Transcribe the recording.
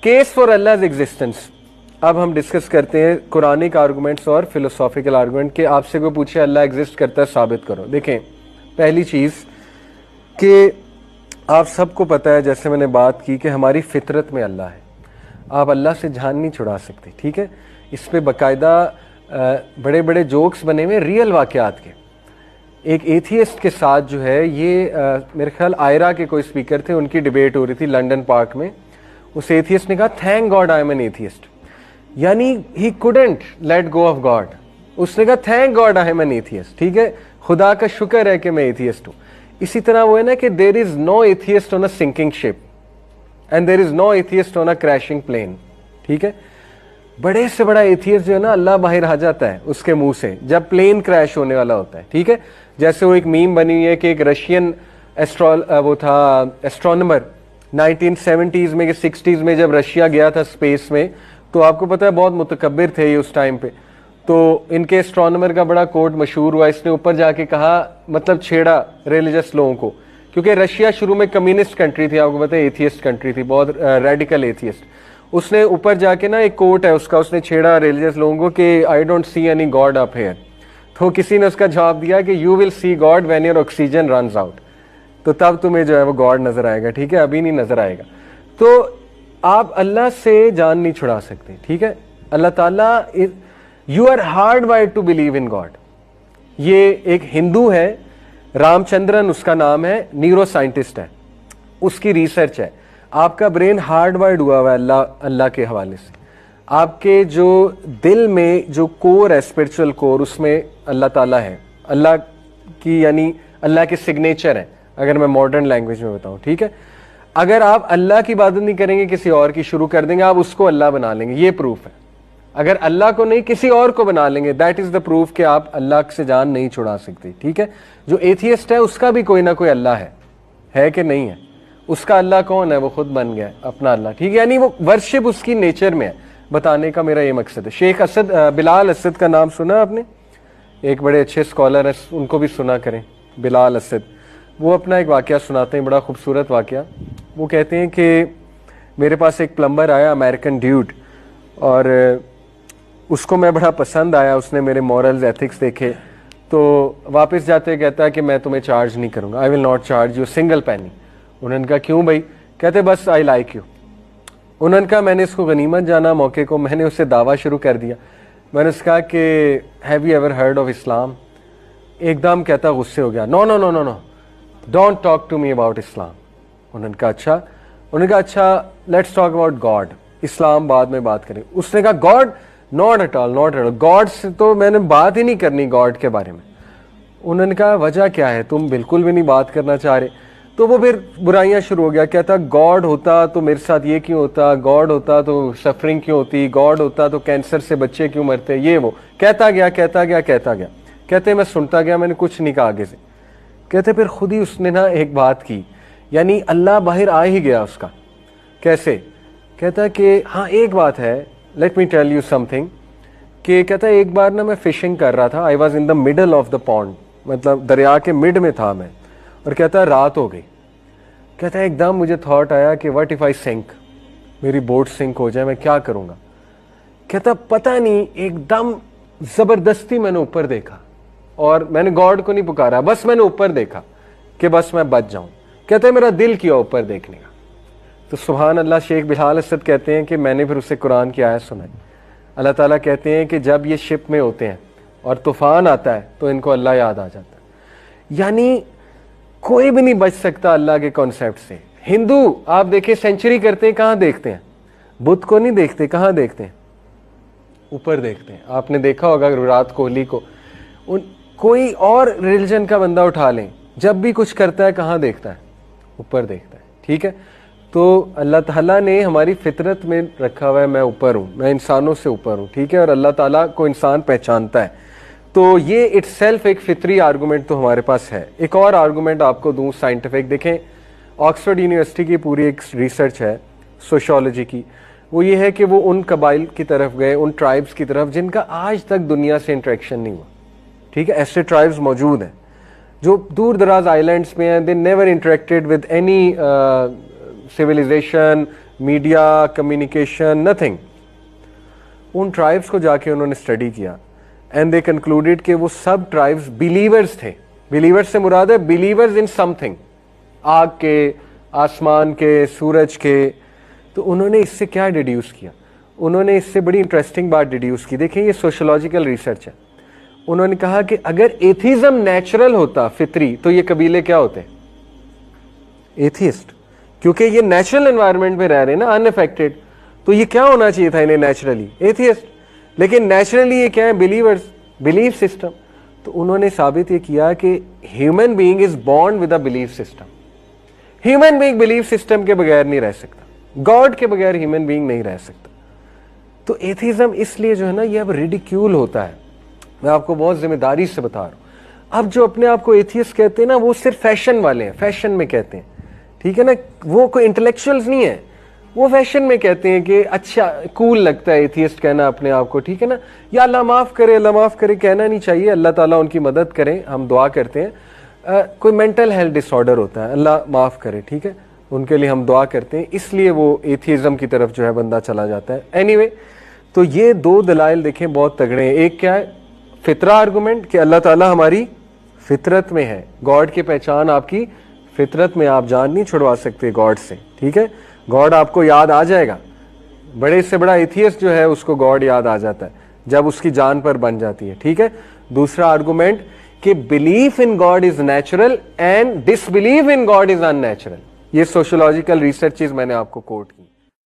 Case for अल्लाह's existence. अब हम discuss करते हैं कुरानिक आर्गूमेंट्स और फिलोसॉफिकल आर्गूमेंट कि आपसे कोई पूछे अल्लाह एग्जिस्ट करता है, साबित करो। देखें, पहली चीज़ कि आप सबको पता है, जैसे मैंने बात की, कि हमारी फितरत में अल्लाह है। आप अल्लाह से जान नहीं छुड़ा सकते, ठीक है। इस पे बाकायदा बड़े बड़े जोक्स बने हुए रियल वाक़यात के। एक एथियस्ट के साथ जो है ये मेरे ख्याल आयरा के कोई स्पीकर थे, उनकी डिबेट हो रही थी लंदन पार्क में। उस एथियस्ट ने कहा thank God I am an atheist, यानी he couldn't let go of God. उसने कहा thank God I am an atheist, ठीक है, खुदा का शुक्र है कि मैं एथियस्ट हूँ। इसी तरह वो है ना कि there is no atheist on a sinking ship and there is no atheist on a crashing plane, ठीक है। बड़े से बड़ा एथियस्ट जो है ना, अल्लाह बाहर आ जाता है उसके मुंह से जब प्लेन क्रैश होने वाला होता है, ठीक है। जैसे वो एक मीम बनी हुई है कि एक रशियन वो था एस्ट्रोनॉमर 1970s में कि 60s में जब रशिया गया था स्पेस में, तो आपको पता है बहुत मुतकब्बिर थे ये उस टाइम पे। तो इनके एस्ट्रोनॉमर का बड़ा कोट मशहूर हुआ, इसने ऊपर जाके कहा, मतलब छेड़ा रिलीजियस लोगों को, क्योंकि रशिया शुरू में कम्युनिस्ट कंट्री थी, आपको पता है एथियस्ट कंट्री थी, बहुत रेडिकल एथियस्ट। उसने ऊपर जाके ना, एक कोट है उसका, उसने छेड़ा रिलीजियस लोगों को कि I don't see any God up here. तो किसी ने उसका जवाब दिया कि you will see God when your oxygen runs out, तो तब तुम्हें जो है वो गॉड नजर आएगा, ठीक है, अभी नहीं नजर आएगा। तो आप अल्लाह से जान नहीं छुड़ा सकते, ठीक है। अल्लाह ताला, you are hardwired to believe in God. ये एक हिंदू है, रामचंद्रन उसका नाम है, न्यूरो साइंटिस्ट है, उसकी रिसर्च है। आपका ब्रेन हार्ड वायर्ड हुआ हुआ है अल्लाह के हवाले से। आपके जो दिल में जो कोर है, स्पिरिचुअल कोर, उसमें अल्लाह ताला है, अल्लाह की, यानी अल्लाह के सिग्नेचर है, अगर मैं मॉडर्न लैंग्वेज में बताऊं, ठीक है। अगर आप अल्लाह की इबादत नहीं करेंगे, किसी और की शुरू कर देंगे, आप उसको अल्लाह बना लेंगे, ये प्रूफ है। अगर अल्लाह को नहीं किसी और को बना लेंगे, दैट इज द प्रूफ कि आप अल्लाह से जान नहीं छुड़ा सकते, ठीक है। जो एथियस्ट है उसका भी कोई ना कोई अल्लाह है कि नहीं है? उसका अल्लाह कौन है? वो खुद बन गया अपना अल्लाह, ठीक है। यानी वो वर्शिप उसकी नेचर में है। बताने का मेरा ये मकसद है। शेख असद, बिलाल असद का नाम सुना आपने? एक बड़े अच्छे स्कॉलर है, उनको भी सुना करें, बिलाल असद। वो अपना एक वाकया सुनाते हैं, बड़ा खूबसूरत वाकया। वो कहते हैं कि मेरे पास एक प्लम्बर आया, अमेरिकन ड्यूड, और उसको मैं बड़ा पसंद आया, उसने मेरे मॉरल्स एथिक्स देखे, तो वापस जाते कहता है कि मैं तुम्हें चार्ज नहीं करूँगा, I will not charge you single पैनी। उन्होंने कहा क्यों भाई? कहते बस आई लाइक यू। उन्होंने कहा मैंने इसको गनीमत जाना मौके को, मैंने उससे दावा शुरू कर दिया। मैंने उससे कहा कि have you ever heard of Islam? एकदम कहता गुस्से हो गया, no no no no no, don't talk to me about Islam. उन्होंने कहा अच्छा। उन्होंने कहा अच्छा, लेट्स टॉक अबाउट गॉड, इस्लाम बाद में बात करें। उसने कहा God, not at all, not at all, God से तो मैंने बात ही नहीं करनी, गॉड के बारे में। उन्होंने कहा वजह क्या है, तुम बिल्कुल भी नहीं बात करना चाह रहे? तो वो फिर बुराइयां शुरू हो गया, कहता गॉड होता तो मेरे साथ ये क्यों होता, गॉड होता तो सफरिंग क्यों होती, गॉड होता तो कैंसर से बच्चे क्यों मरते, ये वो कहता गया कहता गया कहता गया। कहते मैं सुनता गया, मैंने कुछ नहीं कहा आगे से। कहते फिर खुद ही उसने ना एक बात की, यानी अल्लाह बाहर आ ही गया उसका। कैसे? कहता कि हाँ एक बात है, let me tell you something, कि कहता एक बार ना मैं फिशिंग कर रहा था, I was in the middle of the pond, मतलब दरिया के मिड में था मैं, और कहता रात हो गई। कहता एकदम मुझे थॉट आया कि व्हाट इफ आई सिंक, मेरी बोट सिंक हो जाए, मैं क्या करूँगा। कहता पता नहीं, एकदम ज़बरदस्ती मैंने ऊपर देखा, और मैंने गॉड को नहीं पुकारा, बस मैंने ऊपर देखा कि बस मैं बच जाऊँ। कहते मेरा दिल किया ऊपर देखने का। तो सुभान अल्लाह, शेख बिलाल असद कहते हैं कि मैंने फिर उसे कुरान की आयत सुनाई। अल्लाह ताला कहते हैं कि जब ये शिप में होते हैं और तूफान आता है तो इनको अल्लाह याद आ जाता है। यानी कोई भी नहीं बच सकता अल्लाह के कॉन्सेप्ट से। हिंदू आप देखिए सेंचुरी करते हैं, कहाँ देखते हैं? बुद्ध को नहीं देखते, कहाँ देखते हैं? ऊपर देखते हैं। आपने देखा होगा विराट कोहली को, कोई और रिलीजन का बंदा उठा लें, जब भी कुछ करता है कहाँ देखता है? ऊपर देखता है, ठीक है। तो अल्लाह ताला ने हमारी फितरत में रखा हुआ है मैं ऊपर हूँ, मैं इंसानों से ऊपर हूँ, ठीक है, और अल्लाह ताला को इंसान पहचानता है। तो ये इटसेल्फ एक फितरी आर्गूमेंट तो हमारे पास है। एक और आर्गूमेंट आपको दूं साइंटिफिक, देखें ऑक्सफोर्ड यूनिवर्सिटी की पूरी एक रिसर्च है सोशियोलॉजी की, वो ये है कि वो उन कबाइल की तरफ गए, उन ट्राइब्स की तरफ जिनका आज तक दुनिया से इंटरेक्शन नहीं हुआ, ठीक है। ऐसे ट्राइब्स मौजूद हैं जो दूर दराज आइलैंड्स में हैं, they never interacted with any civilisation, media, communication, nothing. उन ट्राइब्स को जाके उन्होंने स्टडी किया एंड दे कंक्लूडेड कि वो सब ट्राइब्स बिलीवर्स थे। बिलीवर्स से मुराद है बिलीवर्स इन समथिंग, आग के, आसमान के, सूरज के। तो उन्होंने इससे क्या डिड्यूस किया? उन्होंने इससे बड़ी इंटरेस्टिंग बात डिड्यूस की। देखिए ये सोशोलॉजिकल रिसर्च है। उन्होंने कहा कि अगर एथीज्म नेचुरल होता, फितरी, तो ये कबीले क्या होते? एथीस्ट, क्योंकि ये नेचुरल एनवायरनमेंट में रह रहे हैं ना, अनअफेक्टेड। तो ये क्या होना चाहिए था इन्हें नेचुरली? एथीस्ट। लेकिन नेचुरली ये क्या है? Believers, belief system. तो उन्होंने साबित ये किया कि human being is born with a belief system. Human being belief system के बगैर नहीं रह सकता, गॉड के बगैर ह्यूमन बीइंग नहीं रह सकता। तो एथीज्म इसलिए जो है ना, ये अब रिडिक्यूल होता है। मैं आपको बहुत जिम्मेदारी से बता रहा हूं। अब जो अपने आप को एथियस्ट कहते हैं ना, वो सिर्फ फैशन वाले हैं, फैशन में कहते हैं, ठीक है ना, वो कोई इंटेलेक्चुअल्स नहीं है, वो फैशन में कहते हैं कि अच्छा कूल लगता है एथियस्ट कहना अपने आप को, ठीक है ना। या अल्लाह माफ करे, अल्लाह माफ करे कहना नहीं चाहिए, अल्लाह ताला उनकी मदद करें, हम दुआ करते हैं। कोई मेंटल हेल्थ डिसऑर्डर होता है, अल्लाह माफ करे, ठीक है, उनके लिए हम दुआ करते हैं, इसलिए वो एथियज्म की तरफ जो है बंदा चला जाता है। एनीवे, तो ये दो दलाइल देखें बहुत तगड़े हैं। एक क्या है? फितरा आर्गुमेंट कि अल्लाह ताला हमारी फितरत में है, गॉड की पहचान आपकी फितरत में, आप जान नहीं छुड़वा सकते गॉड से, ठीक है। गॉड आपको याद आ जाएगा, बड़े से बड़ा एथियस्ट जो है उसको गॉड याद आ जाता है जब उसकी जान पर बन जाती है, ठीक है। दूसरा आर्गुमेंट कि belief in God is natural and disbelieve in God is unnatural. ये सोशियोलॉजिकल रिसर्चेज मैंने आपको कोट की।